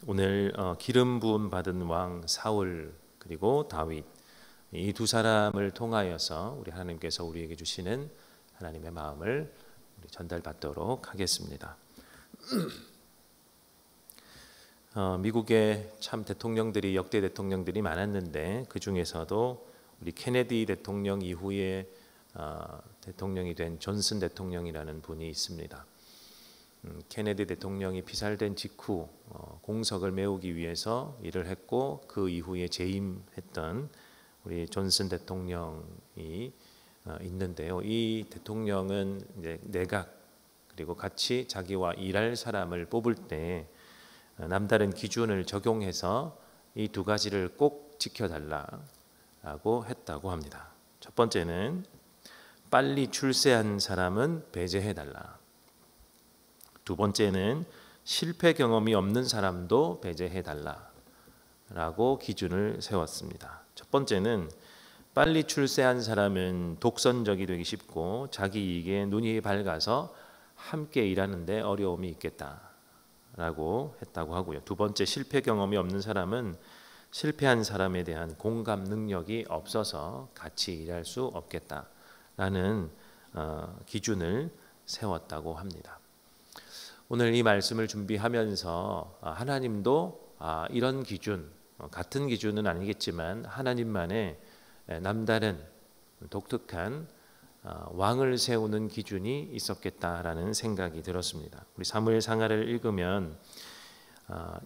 오늘 기름 부음 받은 왕 사울 그리고 다윗 이 두 사람을 통하여서 우리 하나님께서 우리에게 주시는 하나님의 마음을 우리 전달받도록 하겠습니다. 미국에 참 대통령들이 역대 대통령들이 많았는데 그 중에서도 우리 케네디 대통령 이후에 대통령이 된 존슨 대통령이라는 분이 있습니다. 케네디 대통령이 피살된 직후 공석을 메우기 위해서 일을 했고 그 이후에 재임했던 우리 존슨 대통령이 있는데요. 이 대통령은 이제 내각 그리고 같이 자기와 일할 사람을 뽑을 때 남다른 기준을 적용해서 이 두 가지를 꼭 지켜달라고 했다고 합니다. 첫 번째는 빨리 출세한 사람은 배제해달라. 두 번째는 실패 경험이 없는 사람도 배제해달라라고 기준을 세웠습니다. 첫 번째는 빨리 출세한 사람은 독선적이 되기 쉽고 자기 이익에 눈이 밝아서 함께 일하는데 어려움이 있겠다라고 했다고 하고요. 두 번째, 실패 경험이 없는 사람은 실패한 사람에 대한 공감 능력이 없어서 같이 일할 수 없겠다라는 기준을 세웠다고 합니다. 오늘 이 말씀을 준비하면서 하나님도 이런 기준, 같은 기준은 아니겠지만 하나님만의 남다른 독특한 왕을 세우는 기준이 있었겠다라는 생각이 들었습니다. 우리 사무엘 상하를 읽으면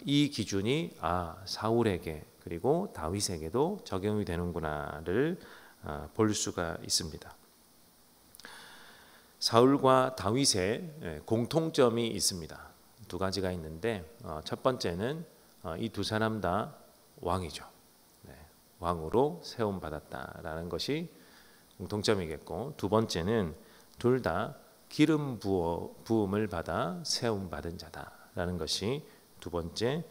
이 기준이 사울에게 그리고 다윗에게도 적용이 되는구나를 볼 수가 있습니다. 사울과 다윗의 공통점이 있습니다. 두 가지가 있는데 첫 번째는 이 두 사람 다 왕이죠. 왕으로 세움 받았다라는 것이 공통점이겠고, 두 번째는 둘 다 기름 부음을 받아 세움 받은 자다라는 것이 두 번째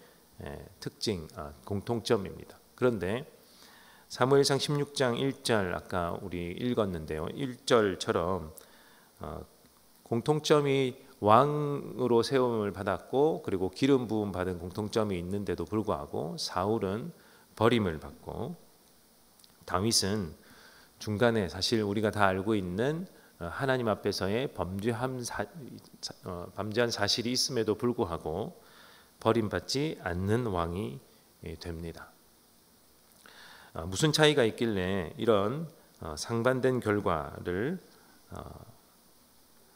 특징 공통점입니다. 그런데 사무엘상 16장 1절 아까 우리 읽었는데요. 1절처럼 공통점이 왕으로 세움을 받았고 그리고 기름 부음 받은 공통점이 있는데도 불구하고 사울은 버림을 받고 다윗은 중간에 사실 우리가 다 알고 있는 하나님 앞에서의 범죄한 사실이 있음에도 불구하고 버림받지 않는 왕이 됩니다. 무슨 차이가 있길래 이런 상반된 결과를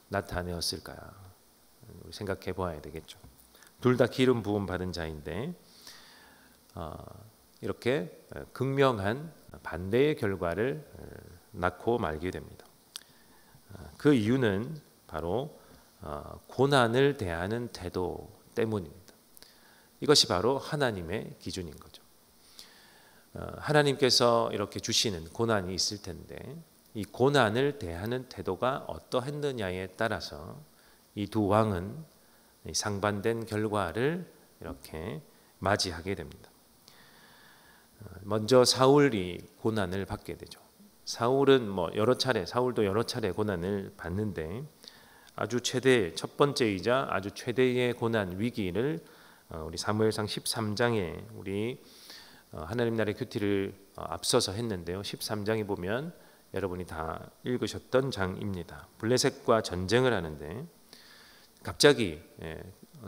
나타내었을까 생각해 보아야 되겠죠. 둘 다 기름 부음 받은 자인데 이렇게 극명한 반대의 결과를 낳고 말게 됩니다. 그 이유는 바로 고난을 대하는 태도 때문입니다. 이것이 바로 하나님의 기준인 거죠. 하나님께서 이렇게 주시는 고난이 있을 텐데 이 고난을 대하는 태도가 어떠했느냐에 따라서 이 두 왕은 상반된 결과를 이렇게 맞이하게 됩니다. 먼저 사울이 고난을 받게 되죠. 사울은 사울도 여러 차례 고난을 받는데 아주 첫 번째이자 아주 최대의 고난 위기를 우리 사무엘상 13장에 우리 하나님 나라의 큐티를 앞서서 했는데요. 13장에 보면 여러분이 다 읽으셨던 장입니다. 블레셋과 전쟁을 하는데 갑자기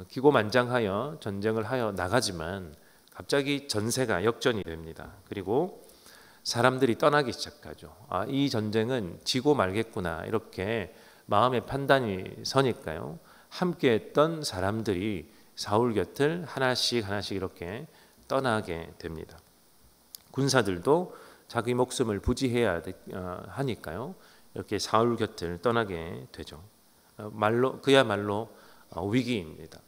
기고만장하여 전쟁을 하여 나가지만 갑자기 전세가 역전이 됩니다. 그리고 사람들이 떠나기 시작하죠. 이 전쟁은 지고 말겠구나 이렇게 마음의 판단이 서니까요. 함께했던 사람들이 사울 곁을 하나씩 이렇게 떠나게 됩니다. 군사들도 자기 목숨을 부지해야 하니까요. 이렇게 사울 곁을 떠나게 되죠. 그야말로 위기입니다.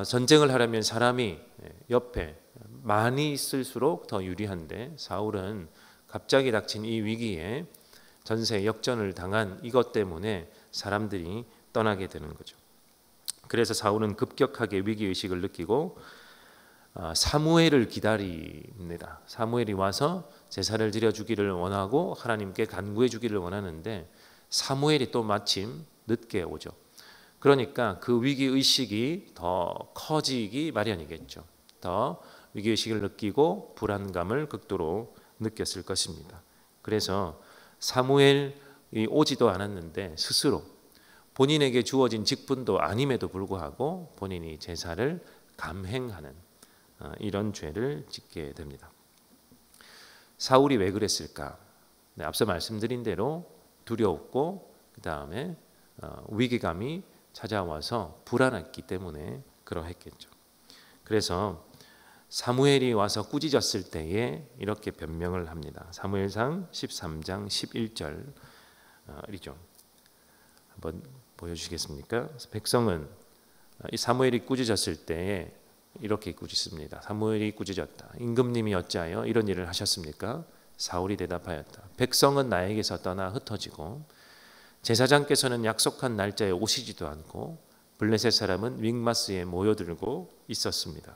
전쟁을 하려면 사람이 옆에 많이 있을수록 더 유리한데 사울은 갑자기 닥친 이 위기에 전세 역전을 당한 이것 때문에 사람들이 떠나게 되는 거죠. 그래서 사울은 급격하게 위기의식을 느끼고 사무엘을 기다립니다. 사무엘이 와서 제사를 드려주기를 원하고 하나님께 간구해 주기를 원하는데 사무엘이 또 마침 늦게 오죠. 그러니까 그 위기의식이 더 커지기 마련이겠죠. 더 위기의식을 느끼고 불안감을 극도로 느꼈을 것입니다. 그래서 사무엘이 오지도 않았는데 스스로 본인에게 주어진 직분도 아님에도 불구하고 본인이 제사를 감행하는 이런 죄를 짓게 됩니다. 사울이 왜 그랬을까? 네, 앞서 말씀드린 대로 두려웠고 그 다음에 위기감이 찾아와서 불안했기 때문에 그러했겠죠. 그래서 사무엘이 와서 꾸짖었을 때에 이렇게 변명을 합니다. 사무엘상 13장 11절이죠. 한번 보여주시겠습니까? 백성은 이 사무엘이 꾸짖었을 때에 이렇게 꾸짖습니다. 사무엘이 꾸짖었다. 임금님이 어찌하여 이런 일을 하셨습니까? 사울이 대답하였다. 백성은 나에게서 떠나 흩어지고 제사장께서는 약속한 날짜에 오시지도 않고 블레셋 사람은 믹마스에 모여들고 있었습니다.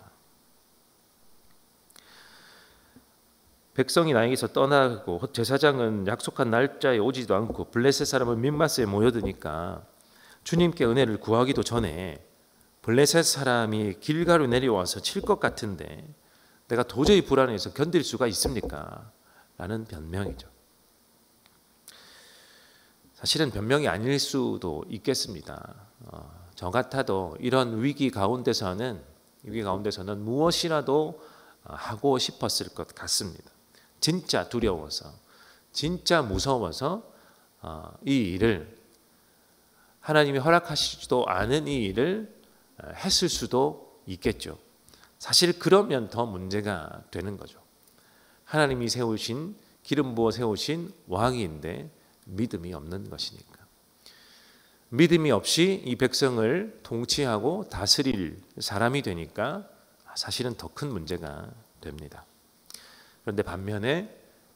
백성이 나에게서 떠나고 제사장은 약속한 날짜에 오지도 않고 블레셋 사람은 믹마스에 모여드니까 주님께 은혜를 구하기도 전에 블레셋 사람이 길가로 내려와서 칠 것 같은데 내가 도저히 불안해서 견딜 수가 있습니까? 라는 변명이죠. 사실은 변명이 아닐 수도 있겠습니다. 저 같아도 이런 위기 가운데서는 무엇이라도 하고 싶었을 것 같습니다. 진짜 두려워서, 진짜 무서워서 이 일을 하나님이 허락하시지도 않은 이 일을 했을 수도 있겠죠. 사실 그러면 더 문제가 되는 거죠. 하나님이 세우신 기름 부어 세우신 왕인데 믿음이 없는 것이니까. 믿음이 없이 이 백성을 통치하고 다스릴 사람이 되니까 사실은 더 큰 문제가 됩니다. 그런데 반면에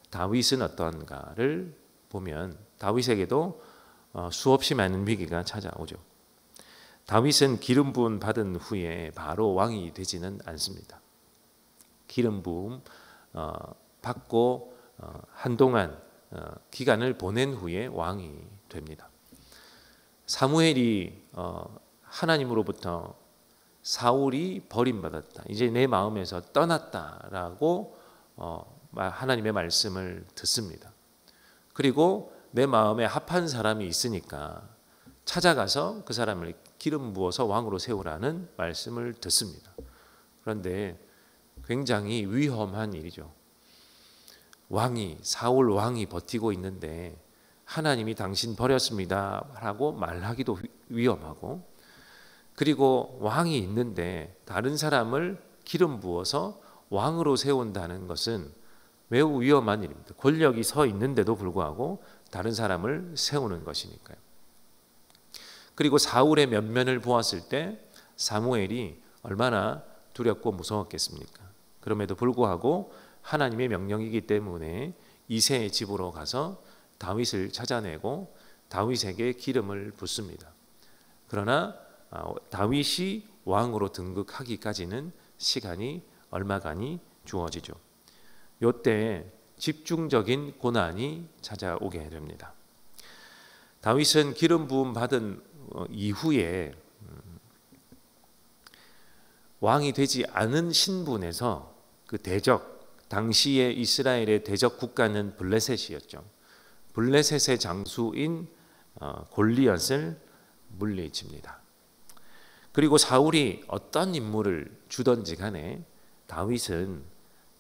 다윗은 어떠한가를 보면 다윗에게도 수없이 많은 위기가 찾아오죠. 다윗은 기름 부음 받은 후에 바로 왕이 되지는 않습니다. 기름 부음 받고 한동안 기간을 보낸 후에 왕이 됩니다. 사무엘이 하나님으로부터 사울이 버림받았다, 이제 내 마음에서 떠났다라고 하나님의 말씀을 듣습니다. 그리고 내 마음에 합한 사람이 있으니까 찾아가서 그 사람을 기름 부어서 왕으로 세우라는 말씀을 듣습니다. 그런데 굉장히 위험한 일이죠. 사울 왕이 버티고 있는데 하나님이 당신 버렸습니다 라고 말하기도 위험하고, 그리고 왕이 있는데 다른 사람을 기름 부어서 왕으로 세운다는 것은 매우 위험한 일입니다. 권력이 서 있는데도 불구하고 다른 사람을 세우는 것이니까요. 그리고 사울의 면면을 보았을 때 사무엘이 얼마나 두렵고 무서웠겠습니까? 그럼에도 불구하고 하나님의 명령이기 때문에 이새의 집으로 가서 다윗을 찾아내고 다윗에게 기름을 붓습니다. 그러나 다윗이 왕으로 등극하기까지는 시간이 얼마간이 주어지죠. 이때 집중적인 고난이 찾아오게 됩니다. 다윗은 기름 부음 받은 이후에 왕이 되지 않은 신분에서 그 당시의 이스라엘의 대적 국가는 블레셋이었죠. 블레셋의 장수인 골리앗을 물리칩니다. 그리고 사울이 어떤 임무를 주던지 간에 다윗은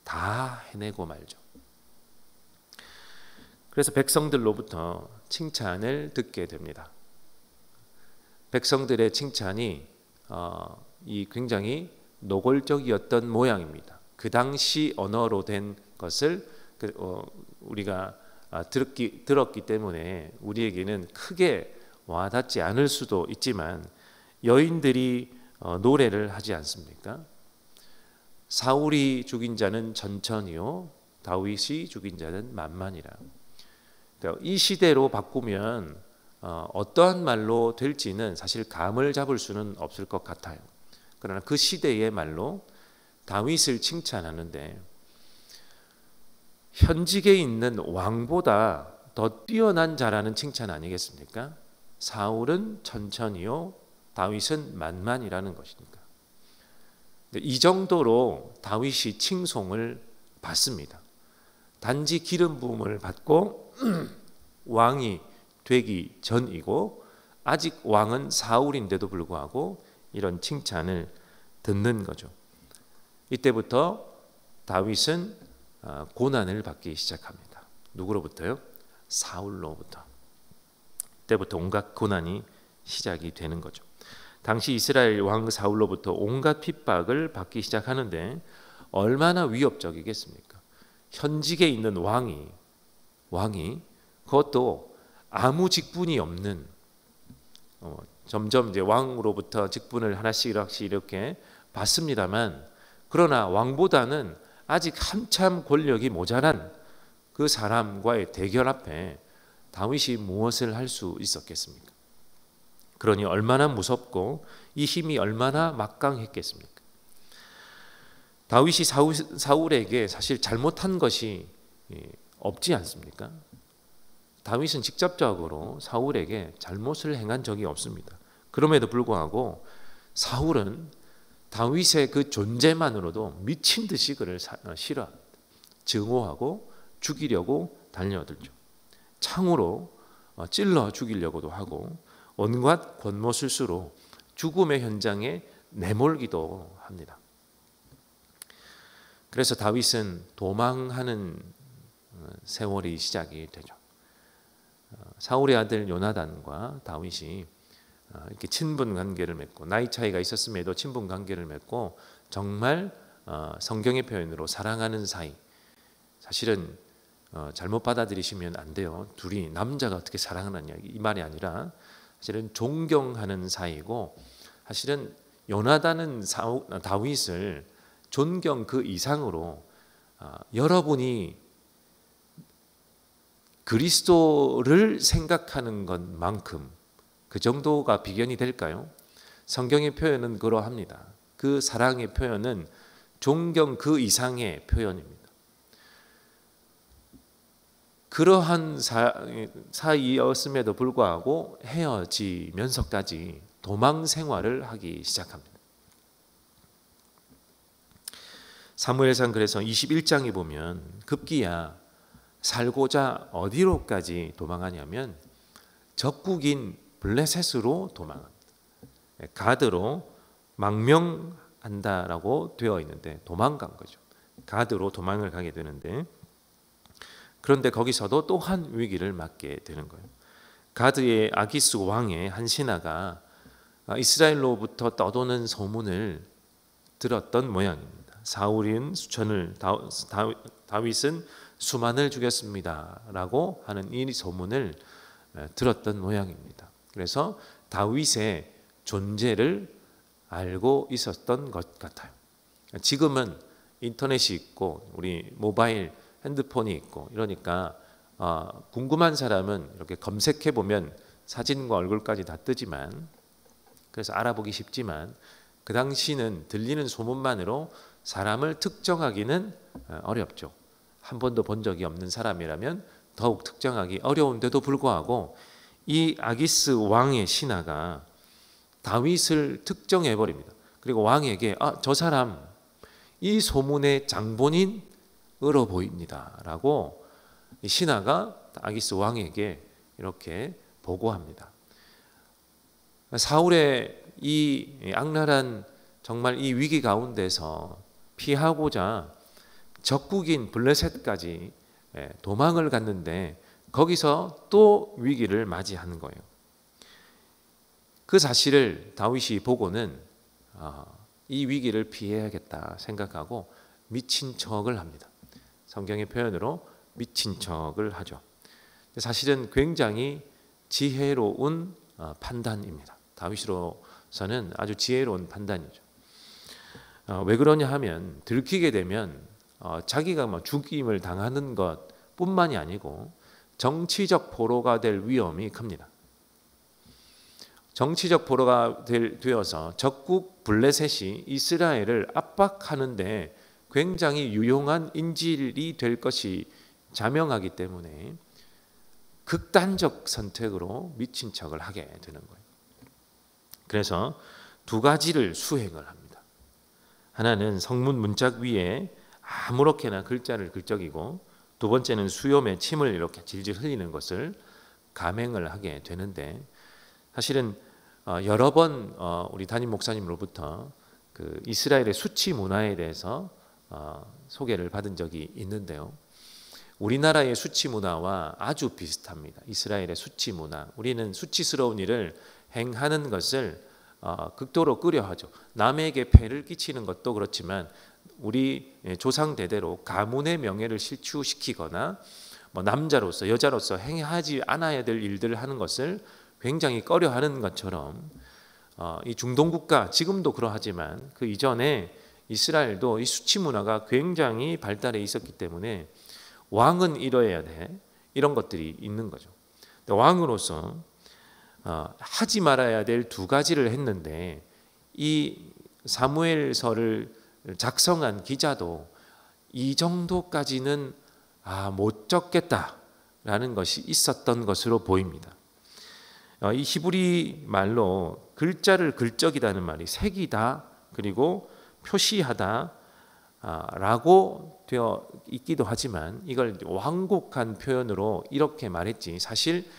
다 해내고 말죠. 그래서 백성들로부터 칭찬을 듣게 됩니다. 백성들의 칭찬이 굉장히 노골적이었던 모양입니다. 그 당시 언어로 된 것을 우리가 들었기 때문에 우리에게는 크게 와닿지 않을 수도 있지만 여인들이 노래를 하지 않습니까? 사울이 죽인 자는 천천히요, 다윗이 죽인 자는 만만이라. 이 시대로 바꾸면 어떠한 말로 될지는 사실 감을 잡을 수는 없을 것 같아요. 그러나 그 시대의 말로 다윗을 칭찬하는데 현직에 있는 왕보다 더 뛰어난 자라는 칭찬 아니겠습니까? 사울은 천천히요, 다윗은 만만이라는 것이니까. 이 정도로 다윗이 칭송을 받습니다. 단지 기름 부음을 받고 왕이 되기 전이고 아직 왕은 사울인데도 불구하고 이런 칭찬을 듣는 거죠. 이때부터 다윗은 고난을 받기 시작합니다. 누구로부터요? 사울로부터. 이때부터 온갖 고난이 시작이 되는 거죠. 당시 이스라엘 왕 사울로부터 온갖 핍박을 받기 시작하는데 얼마나 위협적이겠습니까? 현직에 있는 왕이 그것도 아무 직분이 없는, 점점 이제 왕으로부터 직분을 하나씩 이렇게 받습니다만, 그러나 왕보다는 아직 한참 권력이 모자란 그 사람과의 대결 앞에 다윗이 무엇을 할 수 있었겠습니까? 그러니 얼마나 무섭고 이 힘이 얼마나 막강했겠습니까? 다윗이 사울에게 사실 잘못한 것이 없지 않습니까? 다윗은 직접적으로 사울에게 잘못을 행한 적이 없습니다. 그럼에도 불구하고 사울은 다윗의 그 존재만으로도 미친 듯이 그를 싫어합니다. 증오하고 죽이려고 달려들죠. 창으로 찔러 죽이려고도 하고 온갖 권모술수로 죽음의 현장에 내몰기도 합니다. 그래서 다윗은 도망하는 세월이 시작이 되죠. 사울의 아들 요나단과 다윗이 이렇게 친분 관계를 맺고, 나이 차이가 있었음에도 친분 관계를 맺고 정말 성경의 표현으로 사랑하는 사이. 사실은 잘못 받아들이시면 안 돼요. 둘이 남자가 어떻게 사랑하느냐 이 말이 아니라 사실은 존경하는 사이고, 사실은 요나단은 다윗을 존경 그 이상으로 여러분이 그리스도를 생각하는 것만큼 그 정도가 비견이 될까요? 성경의 표현은 그러합니다. 그 사랑의 표현은 존경 그 이상의 표현입니다. 그러한 사이였음에도 불구하고 헤어지면서까지 도망 생활을 하기 시작합니다. 사무엘상 그래서 21장에 보면 급기야 살고자 어디로까지 도망하냐면 적국인 블레셋으로 도망합니다. 가드로 망명한다라고 되어 있는데 도망간 거죠. 가드로 도망을 가게 되는데, 그런데 거기서도 또 한 위기를 맞게 되는 거예요. 가드의 아기스 왕의 한 신하가 이스라엘로부터 떠도는 소문을 들었던 모양입니다. 사울은 수천을, 다윗은 수만을 죽였습니다 라고 하는 이 소문을 들었던 모양입니다. 그래서 다윗의 존재를 알고 있었던 것 같아요. 지금은 인터넷이 있고 우리 모바일 핸드폰이 있고 이러니까 궁금한 사람은 이렇게 검색해 보면 사진과 얼굴까지 다 뜨지만, 그래서 알아보기 쉽지만 그 당시는 들리는 소문만으로 사람을 특정하기는 어렵죠. 한 번도 본 적이 없는 사람이라면 더욱 특정하기 어려운데도 불구하고 이 아기스 왕의 신하가 다윗을 특정해 버립니다. 그리고 왕에게 저 사람 이 소문의 장본인으로 보입니다 라고 신하가 아기스 왕에게 이렇게 보고합니다. 사울의 이 악랄한 정말 이 위기 가운데서 피하고자 적국인 블레셋까지 도망을 갔는데 거기서 또 위기를 맞이하는 거예요. 그 사실을 다윗이 보고는 이 위기를 피해야겠다 생각하고 미친 척을 합니다. 성경의 표현으로 미친 척을 하죠. 사실은 굉장히 지혜로운 판단입니다. 다윗으로서는 아주 지혜로운 판단이죠. 왜 그러냐 하면 들키게 되면 자기가 주임을 당하는 것뿐만이 아니고 정치적 포로가 될 위험이 큽니다. 정치적 포로가 되어서 적국 블레셋이 이스라엘을 압박하는데 굉장히 유용한 인질이 될 것이 자명하기 때문에 극단적 선택으로 미친 척을 하게 되는 거예요. 그래서 두 가지를 수행을 합니다. 하나는 성문 문짝 위에 아무렇게나 글자를 글적이고, 두 번째는 수염에 침을 이렇게 질질 흘리는 것을 감행을 하게 되는데, 사실은 여러 번 우리 담임 목사님으로부터 그 이스라엘의 수치 문화에 대해서 소개를 받은 적이 있는데요. 우리나라의 수치 문화와 아주 비슷합니다. 이스라엘의 수치 문화. 우리는 수치스러운 일을 행하는 것을 극도로 꺼려하죠. 남에게 폐를 끼치는 것도 그렇지만 우리 조상 대대로 가문의 명예를 실추시키거나 남자로서 여자로서 행하지 않아야 될 일들을 하는 것을 굉장히 꺼려하는 것처럼, 이 중동 국가 지금도 그러하지만 그 이전에 이스라엘도 이 수치 문화가 굉장히 발달해 있었기 때문에 왕은 이뤄야 돼, 이런 것들이 있는 거죠. 왕으로서 하지 말아야 될 두 가지를 했는데, 이 사무엘서를 작성한 기자도 이 정도까지는 못 적겠다라는 것이 있었던 것으로 보입니다. 이 히브리 말로 글자를 글적이다는 말이 새기다 그리고 표시하다 라고 되어 있기도 하지만, 이걸 완곡한 표현으로 이렇게 말했지, 사실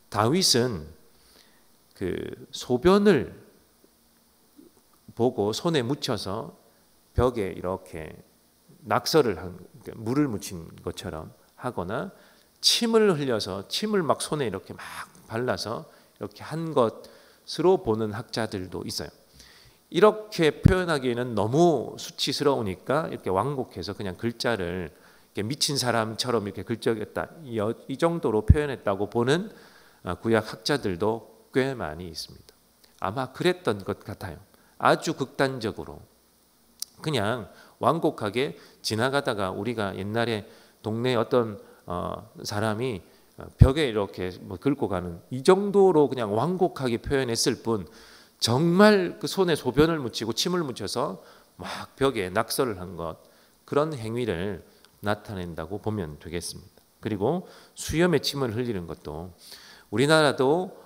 다윗은 그 소변을 보고 손에 묻혀서 벽에 이렇게 낙서를 물을 묻힌 것처럼 하거나, 침을 흘려서 침을 막 손에 이렇게 막 발라서 이렇게 한 것으로 보는 학자들도 있어요. 이렇게 표현하기에는 너무 수치스러우니까 이렇게 완곡해서 그냥 글자를 이렇게 미친 사람처럼 이렇게 글적였다, 이 정도로 표현했다고 보는 구약 학자들도 꽤 많이 있습니다. 아마 그랬던 것 같아요. 아주 극단적으로 그냥 완곡하게 지나가다가, 우리가 옛날에 동네 어떤 사람이 벽에 이렇게 긁고 가는 이 정도로 그냥 완곡하게 표현했을 뿐, 정말 그 손에 소변을 묻히고 침을 묻혀서 막 벽에 낙서를 한 것, 그런 행위를 나타낸다고 보면 되겠습니다. 그리고 수염에 침을 흘리는 것도, 우리나라도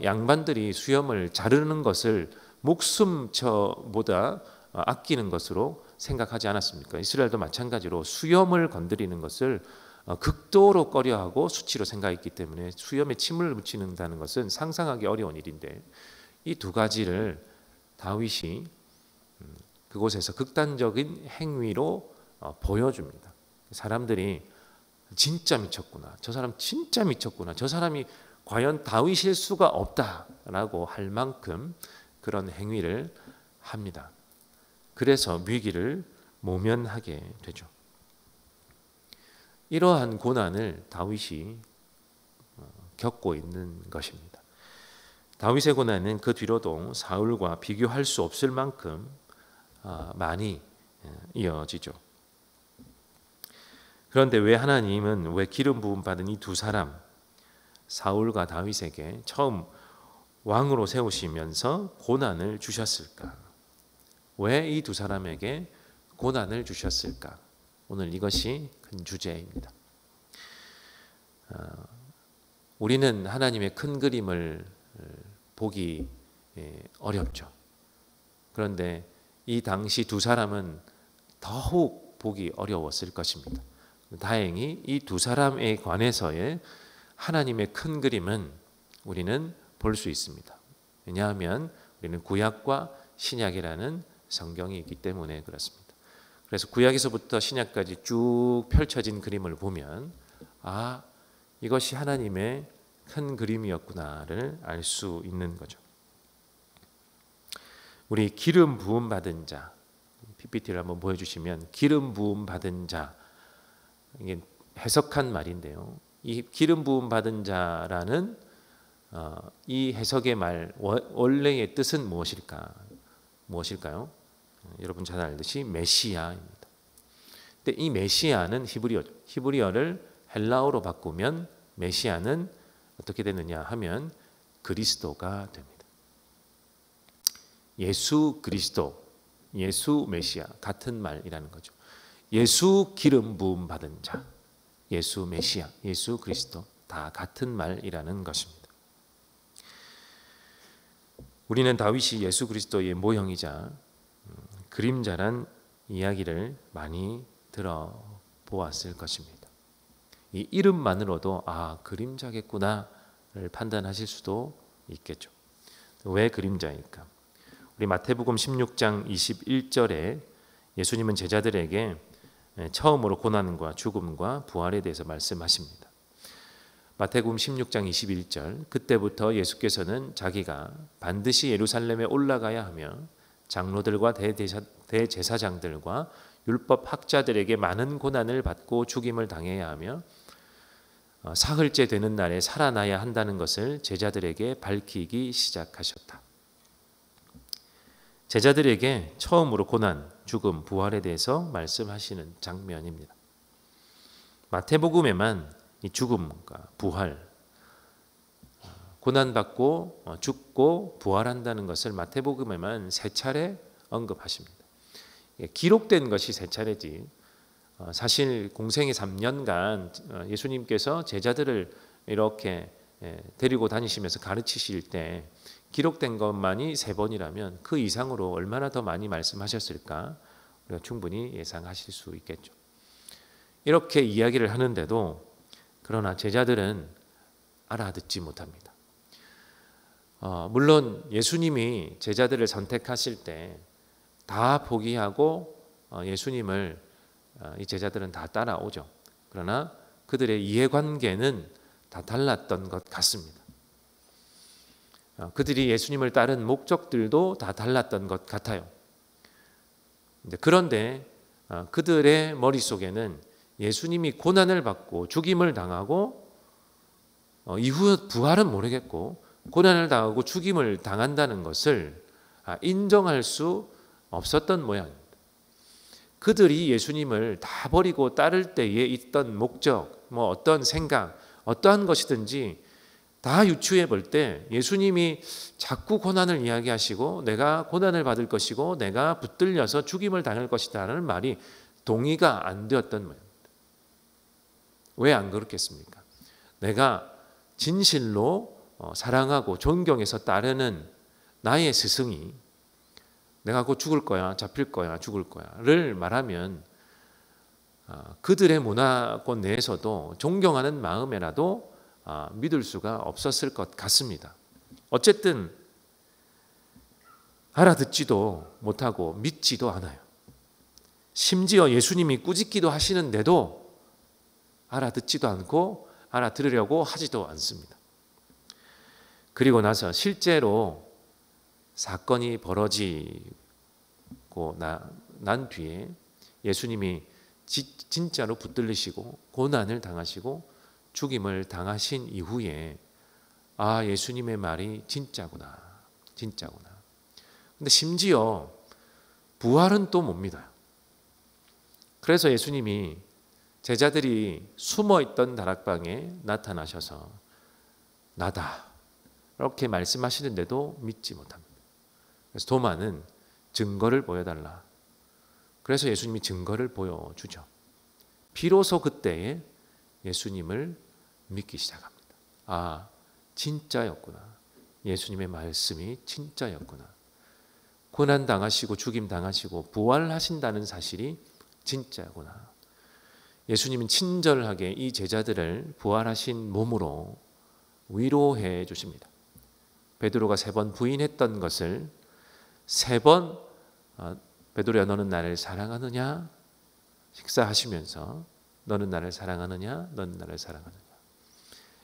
양반들이 수염을 자르는 것을 목숨처보다 아끼는 것으로 생각하지 않았습니까? 이스라엘도 마찬가지로 수염을 건드리는 것을 극도로 꺼려하고 수치로 생각했기 때문에 수염에 침을 묻히는다는 것은 상상하기 어려운 일인데, 이 두 가지를 다윗이 그곳에서 극단적인 행위로 보여줍니다. 사람들이 진짜 미쳤구나, 저 사람 진짜 미쳤구나, 저 사람이 과연 다윗일 수가 없다라고 할 만큼 그런 행위를 합니다. 그래서 위기를 모면하게 되죠. 이러한 고난을 다윗이 겪고 있는 것입니다. 다윗의 고난은 그 뒤로도 사울과 비교할 수 없을 만큼 많이 이어지죠. 그런데 왜 하나님은 왜 기름 부음 받은 이 두 사람, 사울과 다윗에게 처음 왕으로 세우시면서 고난을 주셨을까? 왜 이 두 사람에게 고난을 주셨을까? 오늘 이것이 큰 주제입니다. 우리는 하나님의 큰 그림을 보기 어렵죠. 그런데 이 당시 두 사람은 더욱 보기 어려웠을 것입니다. 다행히 이 두 사람에 관해서의 하나님의 큰 그림은 우리는 볼 수 있습니다. 왜냐하면 우리는 구약과 신약이라는 성경이 있기 때문에 그렇습니다. 그래서 구약에서부터 신약까지 쭉 펼쳐진 그림을 보면, 이것이 하나님의 큰 그림이었구나를 알 수 있는 거죠. 우리 기름 부음 받은 자, PPT를 한번 보여주시면, 기름 부음 받은 자, 이게 해석한 말인데요. 이 기름 부음 받은 자라는 이 해석의 말 원래의 뜻은 무엇일까요? 여러분 잘 알듯이 메시아입니다. 근데 이 메시아는 히브리어죠. 히브리어를 헬라어로 바꾸면 메시아는 어떻게 되느냐 하면 그리스도가 됩니다. 예수 그리스도, 예수 메시아 같은 말이라는 거죠. 예수 기름 부음 받은 자, 예수 메시아, 예수 그리스도 다 같은 말이라는 것입니다. 우리는 다윗이 예수 그리스도의 모형이자 그림자란 이야기를 많이 들어보았을 것입니다. 이 이름만으로도 그림자겠구나를 판단하실 수도 있겠죠. 왜 그림자일까? 우리 마태복음 16장 21절에 예수님은 제자들에게 처음으로 고난과 죽음과 부활에 대해서 말씀하십니다. 마태복음 16장 21절, 그때부터 예수께서는 자기가 반드시 예루살렘에 올라가야 하며 장로들과 대제사장들과 율법 학자들에게 많은 고난을 받고 죽임을 당해야 하며 사흘째 되는 날에 살아나야 한다는 것을 제자들에게 밝히기 시작하셨다. 제자들에게 처음으로 고난, 죽음, 부활에 대해서 말씀하시는 장면입니다. 마태복음에만 이 죽음과 부활, 고난받고 죽고 부활한다는 것을 마태복음에만 3차례 언급하십니다. 기록된 것이 3차례지 사실 공생의 3년간 예수님께서 제자들을 이렇게 데리고 다니시면서 가르치실 때 기록된 것만이 3번이라면 그 이상으로 얼마나 더 많이 말씀하셨을까 우리가 충분히 예상하실 수 있겠죠. 이렇게 이야기를 하는데도 그러나 제자들은 알아듣지 못합니다. 물론 예수님이 제자들을 선택하실 때 다 포기하고 예수님을 이 제자들은 다 따라오죠. 그러나 그들의 이해관계는 다 달랐던 것 같습니다. 그들이 예수님을 따른 목적들도 다 달랐던 것 같아요. 그런데 그들의 머릿속에는 예수님이 고난을 받고 죽임을 당하고 이후 부활은 모르겠고 고난을 당하고 죽임을 당한다는 것을 인정할 수 없었던 모양입니다. 그들이 예수님을 다 버리고 따를 때에 있던 목적, 어떤 생각, 어떠한 것이든지 다 유추해 볼 때 예수님이 자꾸 고난을 이야기하시고 내가 고난을 받을 것이고 내가 붙들려서 죽임을 당할 것이다라는 말이 동의가 안 되었던 모양입니다. 왜 안 그렇겠습니까? 내가 진실로 사랑하고 존경해서 따르는 나의 스승이 내가 곧 죽을 거야, 잡힐 거야, 죽을 거야를 말하면 그들의 문화권 내에서도 존경하는 마음에라도 믿을 수가 없었을 것 같습니다. 어쨌든 알아듣지도 못하고 믿지도 않아요. 심지어 예수님이 꾸짖기도 하시는데도 알아듣지도 않고 알아들으려고 하지도 않습니다. 그리고 나서 실제로 사건이 벌어지고 난 뒤에 예수님이 진짜로 붙들리시고 고난을 당하시고 죽임을 당하신 이후에 예수님의 말이 진짜구나. 근데 심지어 부활은 또 못 믿어요. 그래서 예수님이 제자들이 숨어있던 다락방에 나타나셔서 나다 이렇게 말씀하시는데도 믿지 못합니다. 그래서 도마는 증거를 보여달라. 그래서 예수님이 증거를 보여주죠. 비로소 그때에 예수님을 믿기 시작합니다. 진짜였구나. 예수님의 말씀이 진짜였구나. 고난 당하시고 죽임 당하시고 부활하신다는 사실이 진짜구나. 예수님은 친절하게 이 제자들을 부활하신 몸으로 위로해 주십니다. 베드로가 3번 부인했던 것을 3번 베드로야 너는 나를 사랑하느냐? 식사하시면서 너는 나를 사랑하느냐? 너는 나를 사랑하느냐?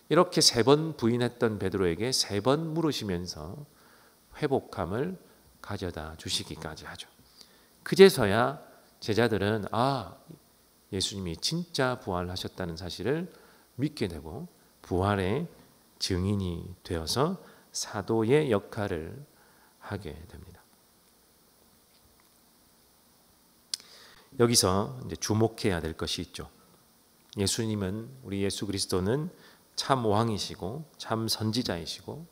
이렇게 3번 부인했던 베드로에게 3번 물으시면서 회복함을 가져다 주시기까지 하죠. 그제서야 제자들은 예수님이 진짜 부활하셨다는 사실을 믿게 되고 부활의 증인이 되어서 사도의 역할을 하게 됩니다. 여기서 이제 주목해야 될 것이 있죠. 예수님은 우리 예수 그리스도는 참 왕이시고 참 선지자이시고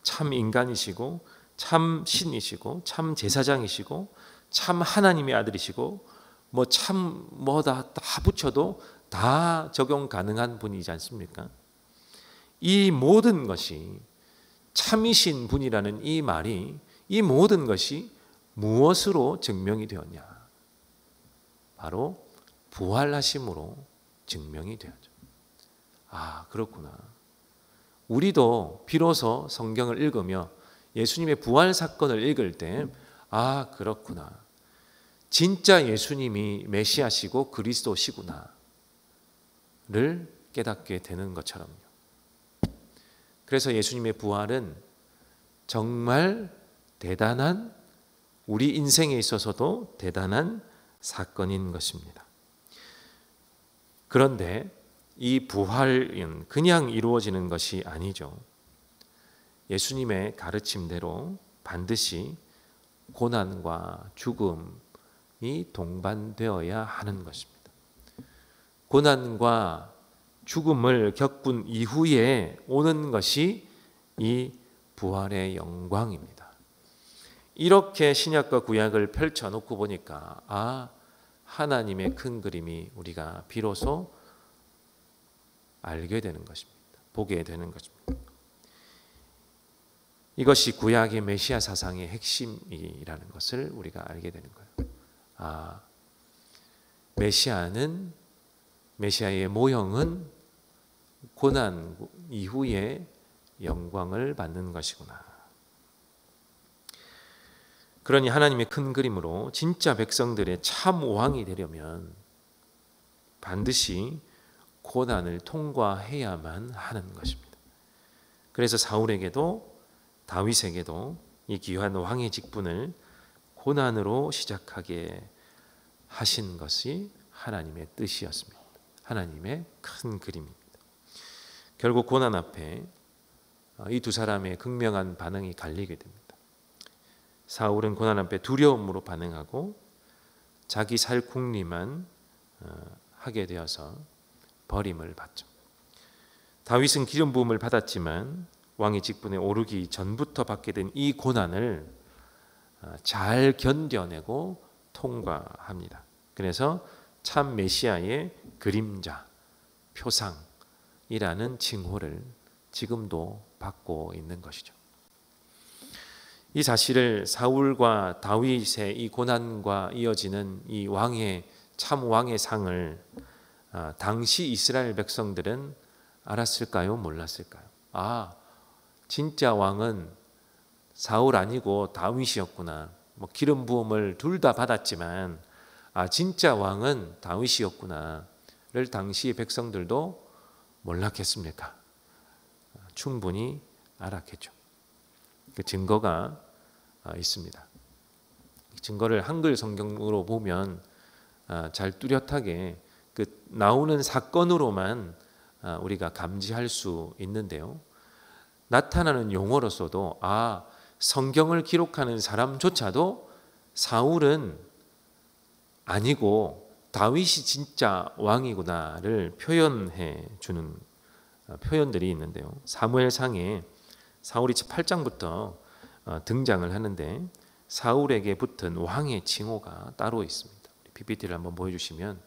참 인간이시고 참 신이시고 참 제사장이시고 참 하나님의 아들이시고 다 붙여도 다 적용 가능한 분이지 않습니까? 이 모든 것이 참이신 분이라는 이 말이 이 모든 것이 무엇으로 증명이 되었냐? 바로 부활하심으로 증명이 되었죠. 아, 그렇구나. 우리도 비로소 성경을 읽으며 예수님의 부활 사건을 읽을 때 아, 그렇구나. 진짜 예수님이 메시아시고 그리스도시구나를 깨닫게 되는 것처럼요. 그래서 예수님의 부활은 정말 대단한, 우리 인생에 있어서도 대단한 사건인 것입니다. 그런데 이 부활은 그냥 이루어지는 것이 아니죠. 예수님의 가르침대로 반드시 고난과 죽음이 동반되어야 하는 것입니다. 고난과 죽음을 겪은 이후에 오는 것이 이 부활의 영광입니다. 이렇게 신약과 구약을 펼쳐놓고 보니까 아, 하나님의 큰 그림이 우리가 비로소 알게 되는 것입니다. 보게 되는 것입니다. 이것이 구약의 메시아 사상의 핵심이라는 것을 우리가 알게 되는 거예요. 아, 메시아의 모형은 고난 이후에 영광을 받는 것이구나. 그러니 하나님의 큰 그림으로 진짜 백성들의 참 왕이 되려면 반드시 고난을 통과해야만 하는 것입니다. 그래서 사울에게도 다윗에게도 이 귀한 왕의 직분을 고난으로 시작하게 하신 것이 하나님의 뜻이었습니다. 하나님의 큰 그림입니다. 결국 고난 앞에 이 두 사람의 극명한 반응이 갈리게 됩니다. 사울은 고난 앞에 두려움으로 반응하고 자기 살 궁리만 하게 되어서 버림을 받죠. 다윗은 기름 부음을 받았지만 왕의 직분에 오르기 전부터 받게 된 이 고난을 잘 견뎌내고 통과합니다. 그래서 참 메시아의 그림자, 표상이라는 칭호를 지금도 받고 있는 것이죠. 이 사실을 사울과 다윗의 이 고난과 이어지는 이 왕의 참 왕의 상을 당시 이스라엘 백성들은 알았을까요? 몰랐을까요? 아, 진짜 왕은 사울 아니고 다윗이었구나. 뭐 기름 부음을 둘 다 받았지만 아, 진짜 왕은 다윗이었구나를 당시 백성들도 몰랐겠습니까? 충분히 알았겠죠. 그 증거가 있습니다. 증거를 한글 성경으로 보면 잘 뚜렷하게 그 나오는 사건으로만 우리가 감지할 수 있는데요. 나타나는 용어로서도 아, 성경을 기록하는 사람조차도 사울은 아니고 다윗이 진짜 왕이구나를 표현해 주는 표현들이 있는데요. 사무엘상에 사울이 8장부터 등장을 하는데 사울에게 붙은 왕의 칭호가 따로 있습니다. PPT를 한번 보여주시면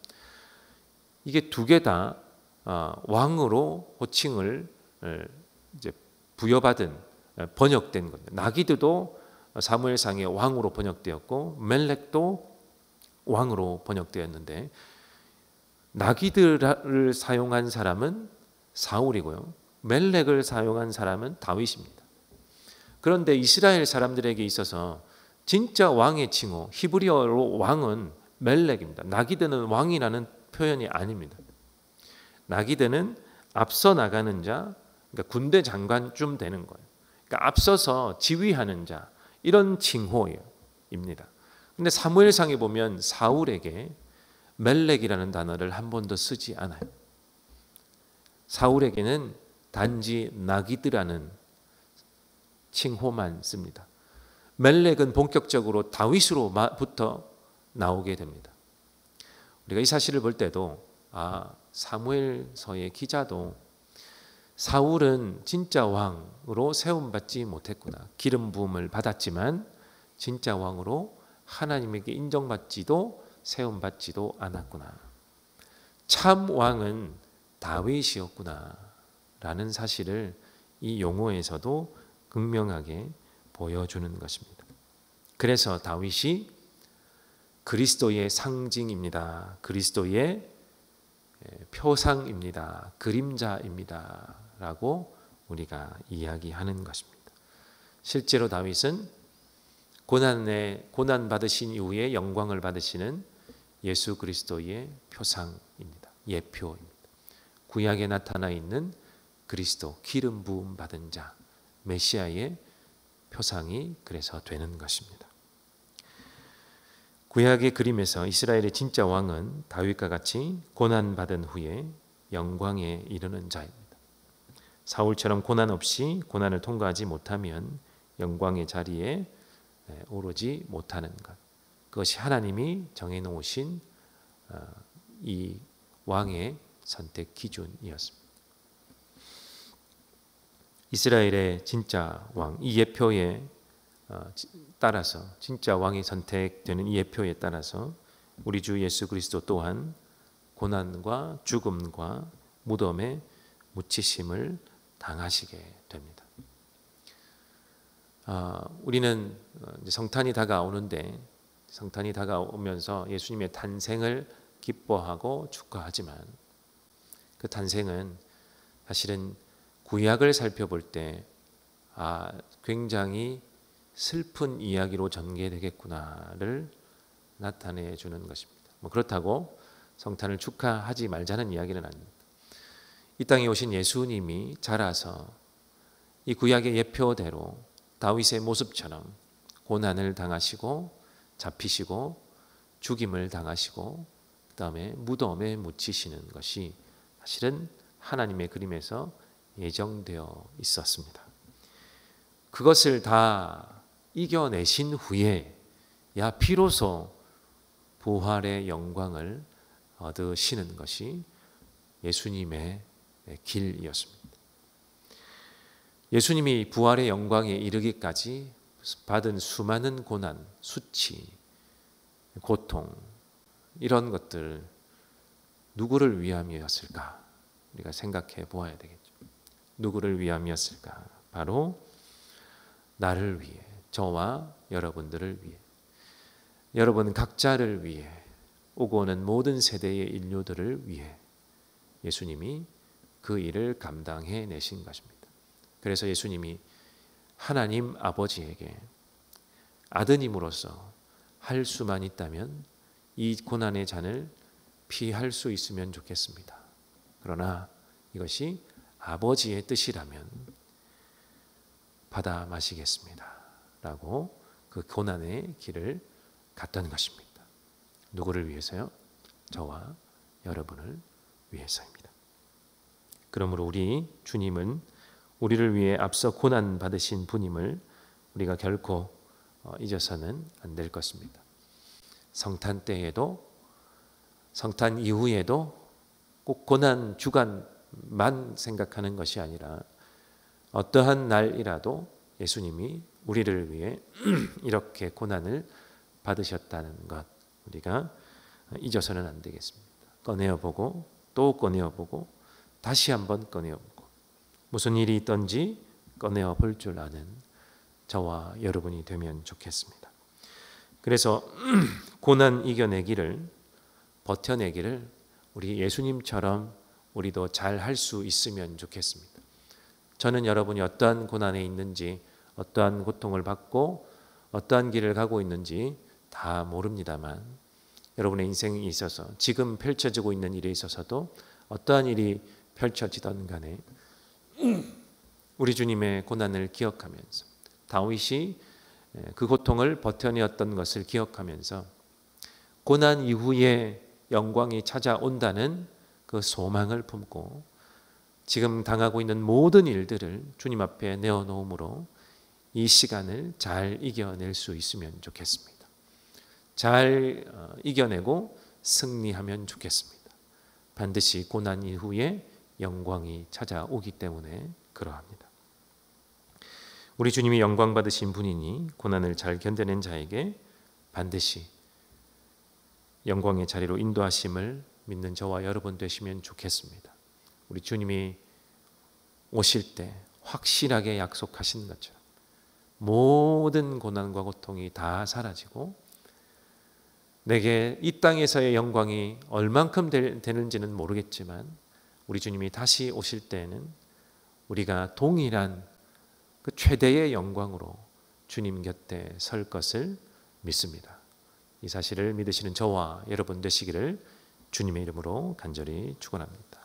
이게 두 개 다 왕으로 호칭을 이제 부여받은 번역된 겁니다. 나기드도 사무엘상의 왕으로 번역되었고 멜렉도 왕으로 번역되었는데 나기드를 사용한 사람은 사울이고요. 멜렉을 사용한 사람은 다윗입니다. 그런데 이스라엘 사람들에게 있어서 진짜 왕의 칭호, 히브리어로 왕은 멜렉입니다. 나기드는 왕이라는 표현이 아닙니다. 나기드는 앞서 나가는 자, 그러니까 군대 장관쯤 되는 거예요. 그러니까 앞서서 지휘하는 자, 이런 칭호입니다. 근데 사무엘상에 보면 사울에게 멜렉이라는 단어를 한 번도 쓰지 않아요. 사울에게는 단지 나기드라는 칭호만 씁니다. 멜렉은 본격적으로 다윗으로부터 나오게 됩니다. 우리가 이 사실을 볼 때도 사무엘서의 기자도 사울은 진짜 왕으로 세움받지 못했구나. 기름 부음을 받았지만 진짜 왕으로 하나님에게 인정받지도 세움받지도 않았구나. 참 왕은 다윗이었구나 라는 사실을 이 용어에서도 극명하게 보여주는 것입니다. 그래서 다윗이 그리스도의 상징입니다. 그리스도의 표상입니다. 그림자입니다. 라고 우리가 이야기하는 것입니다. 실제로 다윗은 고난 받으신 이후에 영광을 받으시는 예수 그리스도의 표상입니다. 예표입니다. 구약에 나타나 있는 그리스도, 기름 부음 받은 자, 메시아의 표상이 그래서 되는 것입니다. 구약의 그림에서 이스라엘의 진짜 왕은 다윗과 같이 고난받은 후에 영광에 이르는 자입니다. 사울처럼 고난 없이 고난을 통과하지 못하면 영광의 자리에 오르지 못하는 것, 그것이 하나님이 정해놓으신 이 왕의 선택 기준이었습니다. 이스라엘의 진짜 왕, 이 예표에 따라서, 진짜 왕이 선택되는 이 예표에 따라서 우리 주 예수 그리스도 또한 고난과 죽음과 무덤에 묻히심을 당하시게 됩니다. 우리는 성탄이 다가오는데, 성탄이 다가오면서 예수님의 탄생을 기뻐하고 축하하지만 그 탄생은 사실은 구약을 살펴볼 때 굉장히 슬픈 이야기로 전개되겠구나를 나타내 주는 것입니다. 그렇다고 성탄을 축하하지 말자는 이야기는 아닙니다. 이 땅에 오신 예수님이 자라서 이 구약의 예표대로 다윗의 모습처럼 고난을 당하시고 잡히시고 죽임을 당하시고 그 다음에 무덤에 묻히시는 것이 사실은 하나님의 그림에서 예정되어 있었습니다. 그것을 다 이겨내신 후에 비로소 부활의 영광을 얻으시는 것이 예수님의 길이었습니다. 예수님이 부활의 영광에 이르기까지 받은 수많은 고난, 수치, 고통, 이런 것들 누구를 위함이었을까? 우리가 생각해 보아야 되겠죠. 누구를 위함이었을까? 바로 나를 위해, 저와 여러분들을 위해, 여러분 각자를 위해, 오고 오는 모든 세대의 인류들을 위해 예수님이 그 일을 감당해 내신 것입니다. 그래서 예수님이 하나님 아버지에게 아드님으로서 할 수만 있다면 이 고난의 잔을 피할 수 있으면 좋겠습니다. 그러나 이것이 아버지의 뜻이라면 받아 마시겠습니다. 라고 그 고난의 길을 갔던 것입니다. 누구를 위해서요? 저와 여러분을 위해서입니다. 그러므로 우리 주님은 우리를 위해 앞서 고난 받으신 분임을 우리가 결코 잊어서는 안 될 것입니다. 성탄 때에도, 성탄 이후에도 꼭 고난 주간만 생각하는 것이 아니라 어떠한 날이라도 예수님이 우리를 위해 이렇게 고난을 받으셨다는 것, 우리가 잊어서는 안 되겠습니다. 꺼내어보고 또 꺼내어보고 다시 한번 꺼내어보고 무슨 일이 있든지 꺼내어 볼 줄 아는 저와 여러분이 되면 좋겠습니다. 그래서 고난 이겨내기를, 버텨내기를 우리 예수님처럼 우리도 잘 할 수 있으면 좋겠습니다. 저는 여러분이 어떠한 고난에 있는지, 어떠한 고통을 받고 어떠한 길을 가고 있는지 다 모릅니다만, 여러분의 인생에 있어서 지금 펼쳐지고 있는 일에 있어서도 어떠한 일이 펼쳐지던 간에 우리 주님의 고난을 기억하면서, 다윗이 그 고통을 버텨내었던 것을 기억하면서 고난 이후에 영광이 찾아온다는 그 소망을 품고 지금 당하고 있는 모든 일들을 주님 앞에 내어놓음으로 이 시간을 잘 이겨낼 수 있으면 좋겠습니다. 잘 이겨내고 승리하면 좋겠습니다. 반드시 고난 이후에 영광이 찾아오기 때문에 그러합니다. 우리 주님이 영광 받으신 분이니 고난을 잘 견뎌낸 자에게 반드시 영광의 자리로 인도하심을 믿는 저와 여러분 되시면 좋겠습니다. 우리 주님이 오실 때 확실하게 약속하신 것처럼 모든 고난과 고통이 다 사라지고 내게 이 땅에서의 영광이 얼만큼 되는지는 모르겠지만 우리 주님이 다시 오실 때에는 우리가 동일한 그 최대의 영광으로 주님 곁에 설 것을 믿습니다. 이 사실을 믿으시는 저와 여러분 되시기를 주님의 이름으로 간절히 축원합니다.